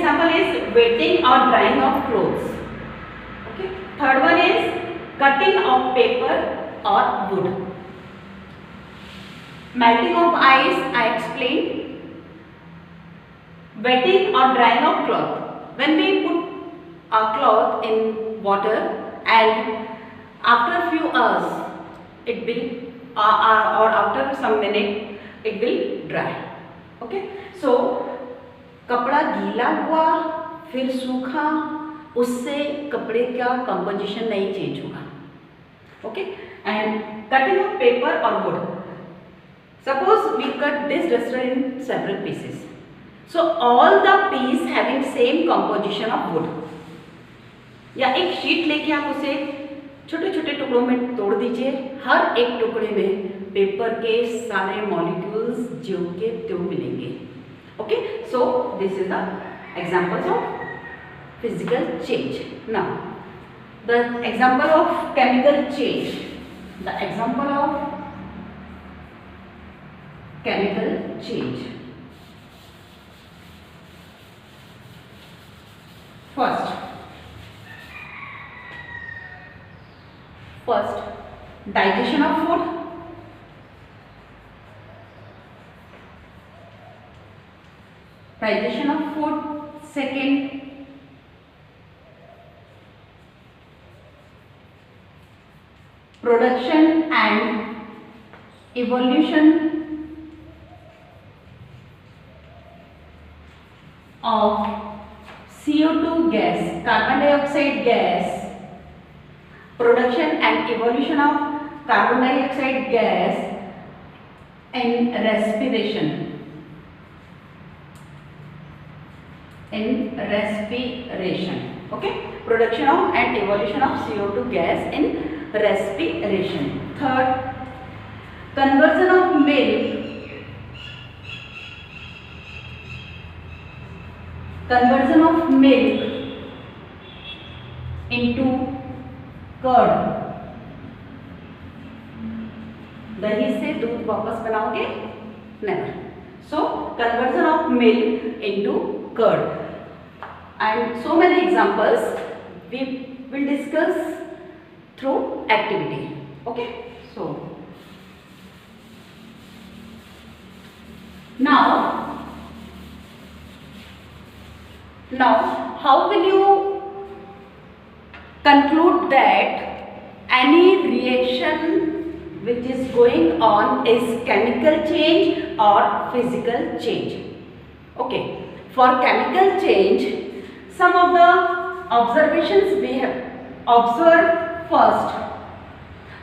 example is wetting or drying of clothes. Okay. Third one is cutting of paper or wood. Melting of ice, I explained. Wetting or drying of cloth. When we put a cloth in water and after a few hours it will or after some minute it will dry. Okay. So कपड़ा गीला हुआ फिर सूखा, उससे कपड़े का composition नहीं change होगा. Okay. And cutting of paper और wood. Suppose we cut this duster in several pieces. So all the piece having same composition of wood. या एक शीट लेके आप उसे छोटे छोटे टुकड़ों में तोड़ दीजिए. हर एक टुकड़े में पेपर के सारे मॉलिक्यूल्स जो के त्यों मिलेंगे. Okay, so this is the examples of physical change. Now, the example of chemical change. The example of chemical change. First, digestion of food. Digestion of food. Second, production and evolution of CO2 gas, carbon dioxide gas. Production and evolution of carbon dioxide gas in respiration. Okay. Production of and evolution of CO2 gas in respiration. Third, conversion of milk into curd. दही से दूध वापस बनाओगे? Never. So conversion of milk into curd. And so many examples we will discuss through activity. Okay. So now how will you conclude that any reaction which is going on is chemical change or physical change? Okay. For chemical change, some of the observations we have observed. First,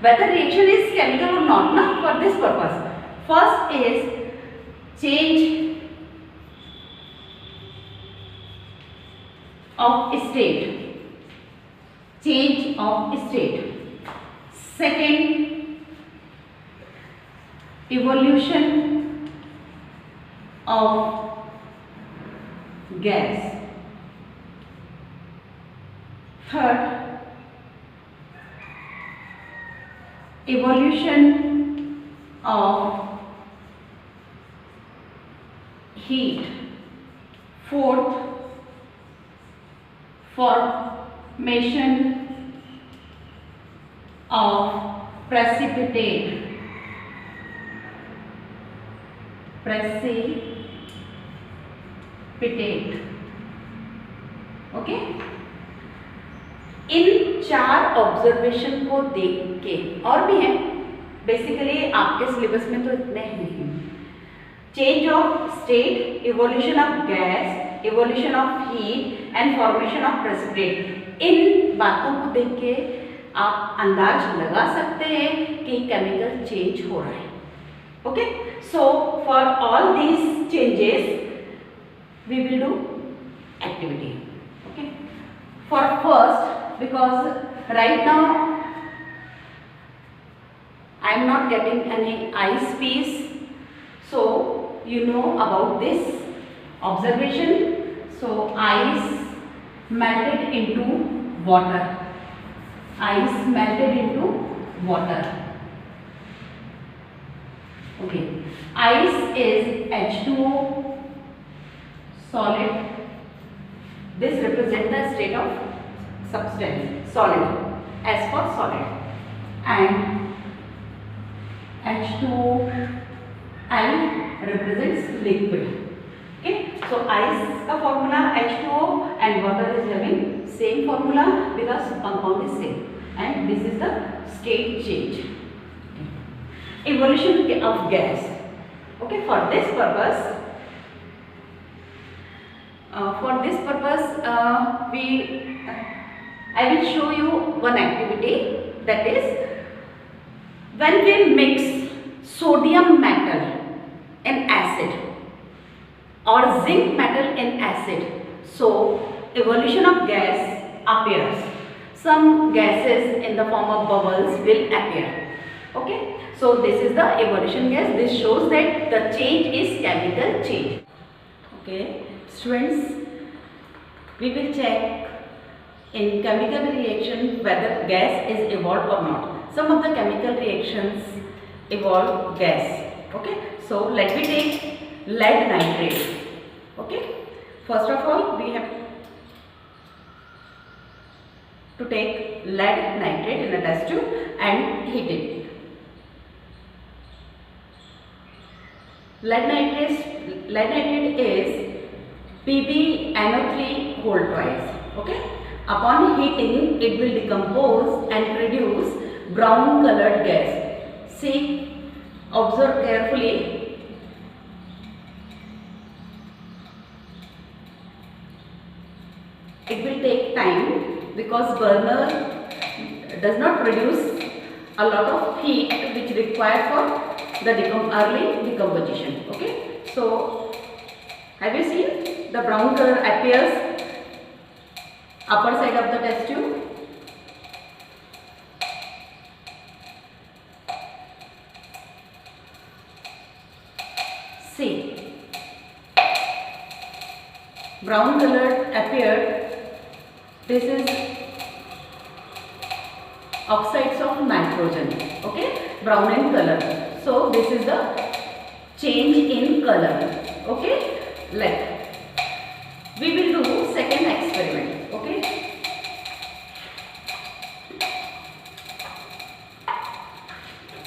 whether reaction is chemical or not, na, for this purpose. First is change of state. Change of state. Second, evolution of gas. Third, evolution of heat. Fourth, formation of precipitate. Okay. इन चार observation को देख के, और भी हैं basically आपके syllabus में तो इतने ही हैं. Change of state, evolution of gas, evolution of heat and formation of precipitate. इन बातों को देख के आप अंदाज लगा सकते हैं कि केमिकल चेंज हो रहा है. Okay. So for all these changes we will do activity. Okay. For first, because right now I am not getting any ice piece, so you know about this observation. So ice melted into water. Ice melted into water. Okay. Ice is H2O, solid This represents the state of substance, solid, as for solid. And H2L represents liquid. Okay, so ice का formula H2O and water is having same formula because compound is same, and this is the state change. Evolution of gas. Okay, for this purpose, I will show you one activity, that is when we mix sodium metal in acid or zinc metal in acid, so evolution of gas appears. Some gases in the form of bubbles will appear. Okay, so this is the evolution gas. This shows that the change is chemical change. Okay, students, we will check in chemical reaction whether gas is evolved or not. Some of the chemical reactions evolve gas. Okay, so let me take lead nitrate. Okay, first of all we have to take lead nitrate in a test tube and heat it. Lead nitrate is PbNO3 whole twice. Okay, upon heating it will decompose and produce brown colored gas. See, observe carefully. It will take time because burner does not produce a lot of heat which required for the early decomposition. Okay, so have you seen the brown color appears upper side of the test tube? See, brown color appeared. This is oxides of nitrogen. Okay, brown in color. So this is the change in color. Okay, we will do second experiment. Okay,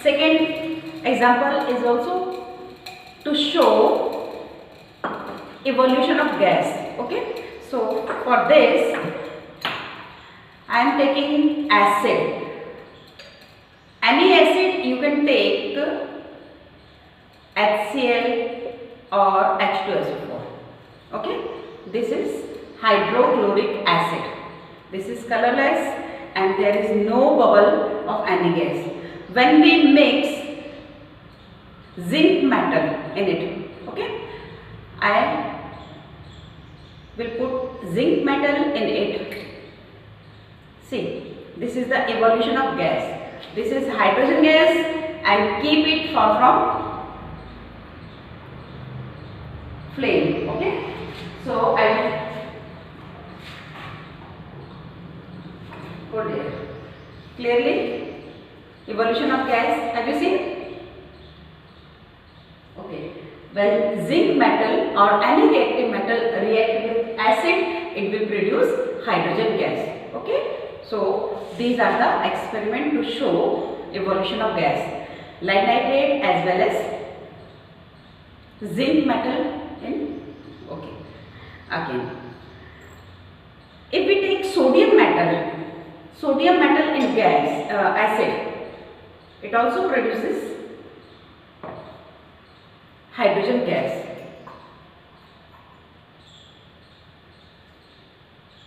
second example is also to show evolution of gas. Okay, so for this I am taking acid. Any acid you can take HCl or H2SO4. Okay, this is hydrochloric acid. This is colorless and there is no bubble of any gas. When we mix zinc metal in it, okay, I will put zinc metal in it. See, this is the evolution of gas. This is hydrogen gas and keep it far from flame. Okay, so I will put here. Clearly, evolution of gas. Have you seen? Okay, when zinc metal or any reactive metal react with acid, it will produce hydrogen gas. Okay. So these are the experiment to show evolution of gas. Lead nitrate as well as zinc metal in. Okay, again, if we take sodium metal in gas acid, it also produces hydrogen gas.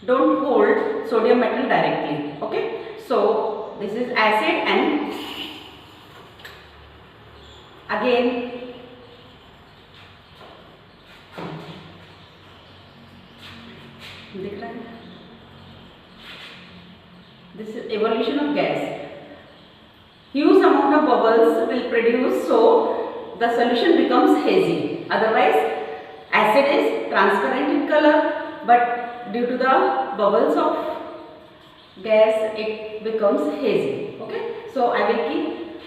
Don't hold sodium metal directly. Okay, so this is acid and again this is evolution of gas. Huge amount of bubbles will produce, so the solution becomes hazy. Otherwise acid is transparent in color, but due to the bubbles of gas it becomes hazy. Okay, so I will keep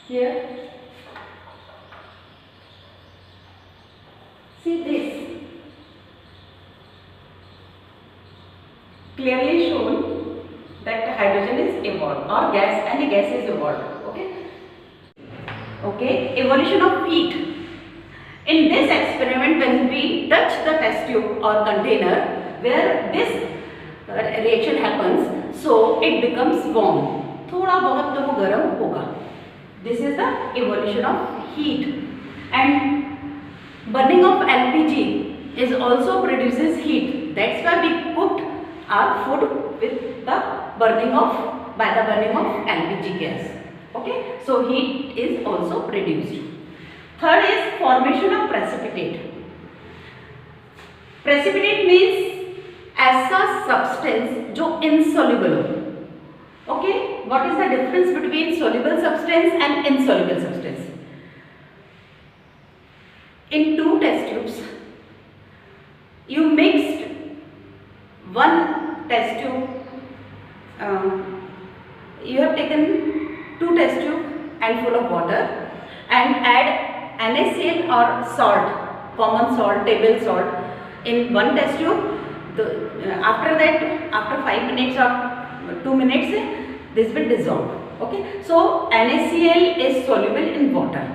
here. See this. clearly shown that hydrogen is evolved or any gas is evolved. Okay, evolution of heat. In this experiment, when we touch the test tube or container where this reaction happens, so it becomes warm. थोड़ा बहुत तो वो गर्म होगा. This is the evolution of heat. And burning of LPG is also produces heat. That's why we cooked our food with the burning of LPG gas. Okay, so heat is also produced. Third is formation of precipitate. Precipitate means ऐसा substance जो insoluble हो. Okay, what is the difference between soluble substance and insoluble substance? In two test tubes, you mixed one test tube. You have taken two test tube and full of water and add NaCl or salt, common salt, table salt in one test tube. After that, after 5 minutes or 2 minutes, this will dissolve. Okay, so NaCl is soluble in water.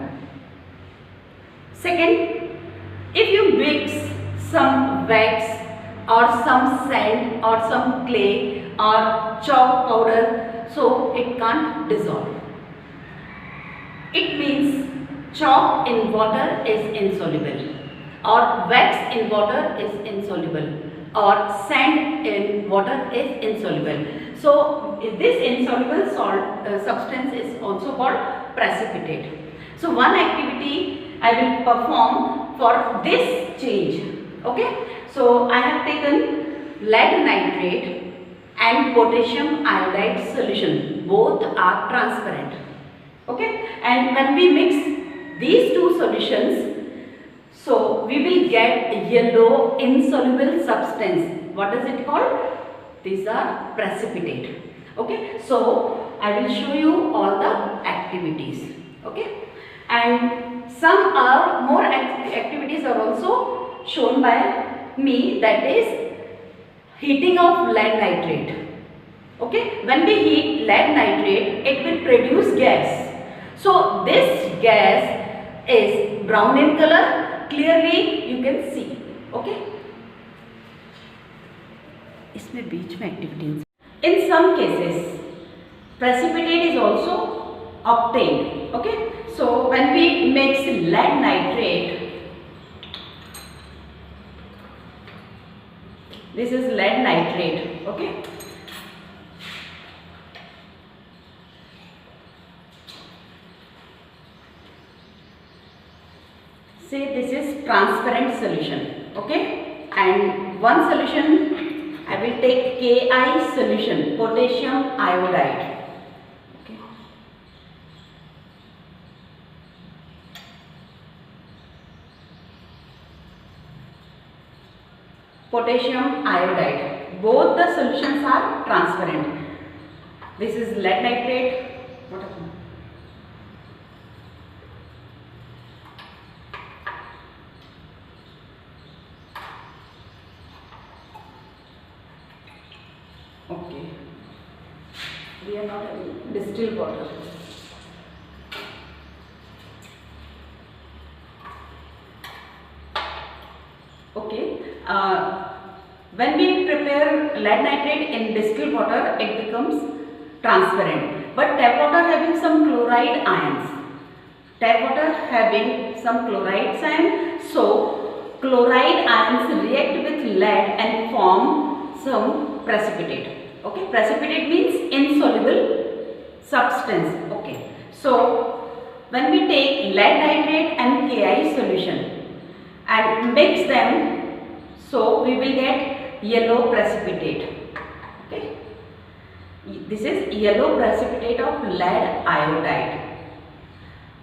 Second, if you mix some wax or some sand or some clay or chalk powder, so it can't dissolve. It means chalk in water is insoluble, or wax in water is insoluble, or sand in water is insoluble. So this insoluble substance is also called precipitate. So one activity I will perform for this change. Okay, so I have taken lead nitrate and potassium iodide solution. Both are transparent. Okay, and when we mix these two solutions, so we will get yellow insoluble substance. What is it called? These are precipitate. Okay, so I will show you all the activities. Okay, and some are more activities are also shown by me, that is heating of lead nitrate. Okay, when we heat lead nitrate, it will produce gas. So this gas is brown in color, clearly you can see. Okay, इसमें बीच में activities. In some cases, precipitate is also obtained. Okay, so when we mix lead nitrate, this is lead nitrate. Okay, say this is transparent solution. Okay, and one solution I will take Ki solution, potassium iodide. Okay, potassium iodide. Both the solutions are transparent. This is lead nitrate. What is it? Okay, we are not having distilled water. Okay, when we prepare lead nitrate in distilled water, it becomes transparent. But tap water having some chloride ions. Tap water having some chloride ions. So chloride ions react with lead and form some precipitate. Okay, precipitate means insoluble substance. Okay, so when we take lead nitrate and Ki solution and mix them, so we will get yellow precipitate. Okay, this is yellow precipitate of lead iodide.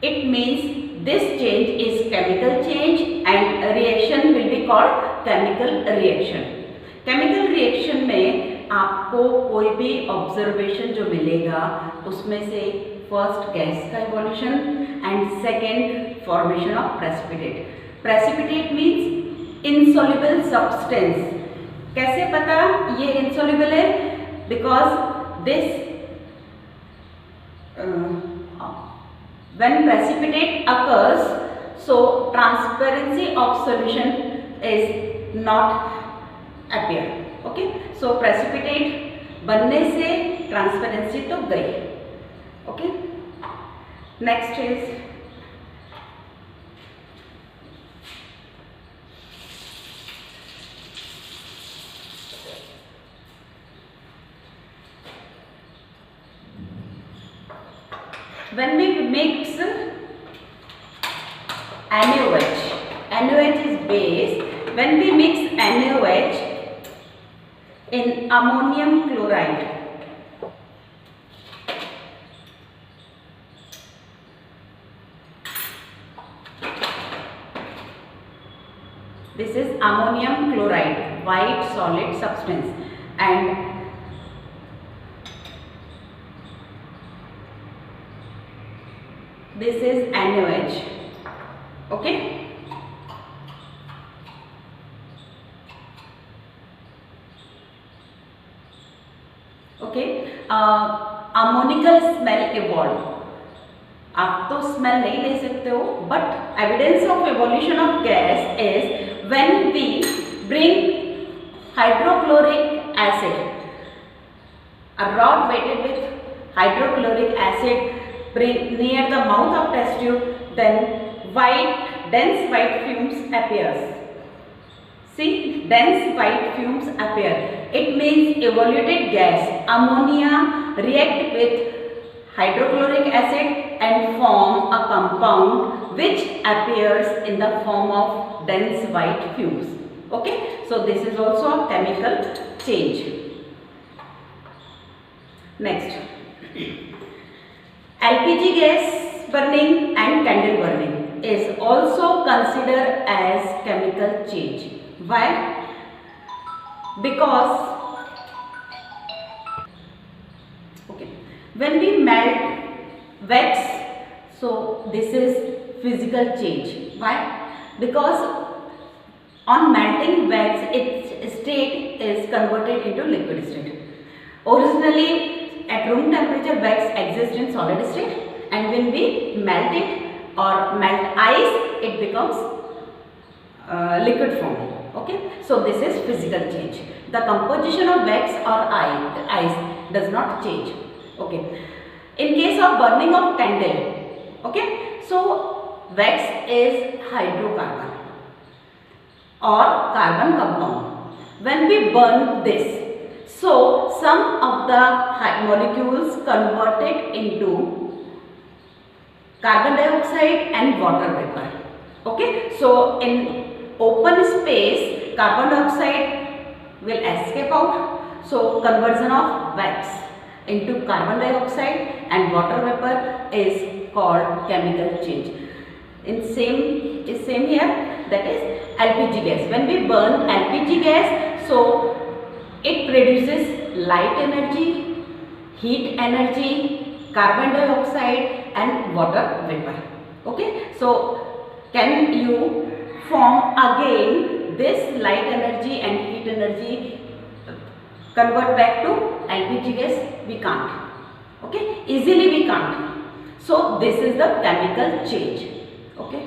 It means this change is chemical change and a reaction will be called chemical reaction. Chemical reaction में आपको कोई भी observation जो मिलेगा उसमें से first gas का evolution and second formation of precipitate. Precipitate means insoluble substance. कैसे पता? ये insoluble है because this when precipitate occurs, so transparency of solution is not appear. Okay, so precipitate बनने से transparency तो गई. Okay, next is when we mix NaOH. NaOH is base. When we mix NaOH in ammonium chloride, this is ammonium chloride, white solid substance, and this is NaOH. Okay, okay. Ammonical smell evolved. आप तो smell नहीं ले सकते हो, but evidence of evolution of gas is when we bring hydrochloric acid, a rod weighted with hydrochloric acid, bring near the mouth of test tube, then dense white fumes appears. See, dense white fumes appear. It means evaluated gas ammonia react with hydrochloric acid and form a compound which appears in the form of dense white fumes. Okay, so this is also a chemical change. Next, LPG gas burning and candle burning is also considered as chemical change. Why? Because okay, when we melt wax, so this is physical change. Why? Because on melting wax, its state is converted into liquid state. Originally, at room temperature, wax exists in solid state, and when we melt it or melt ice, it becomes liquid form. Okay, so this is physical change. The composition of wax or ice does not change. Okay, in case of burning of candle, okay, so wax is hydrocarbon or carbon compound. When we burn this, so some of the molecules converted into carbon dioxide and water vapor. Okay, so in open space, carbon dioxide will escape out. So conversion of wax into carbon dioxide and water vapor is called chemical change. In same here, that is LPG gas. When we burn LPG gas, so it produces light energy, heat energy, carbon dioxide and water vapor. Okay, so can you form again this light energy and heat energy, convert back to LPG gas? We can't. Okay, easily we can't. So this is the chemical change. Okay.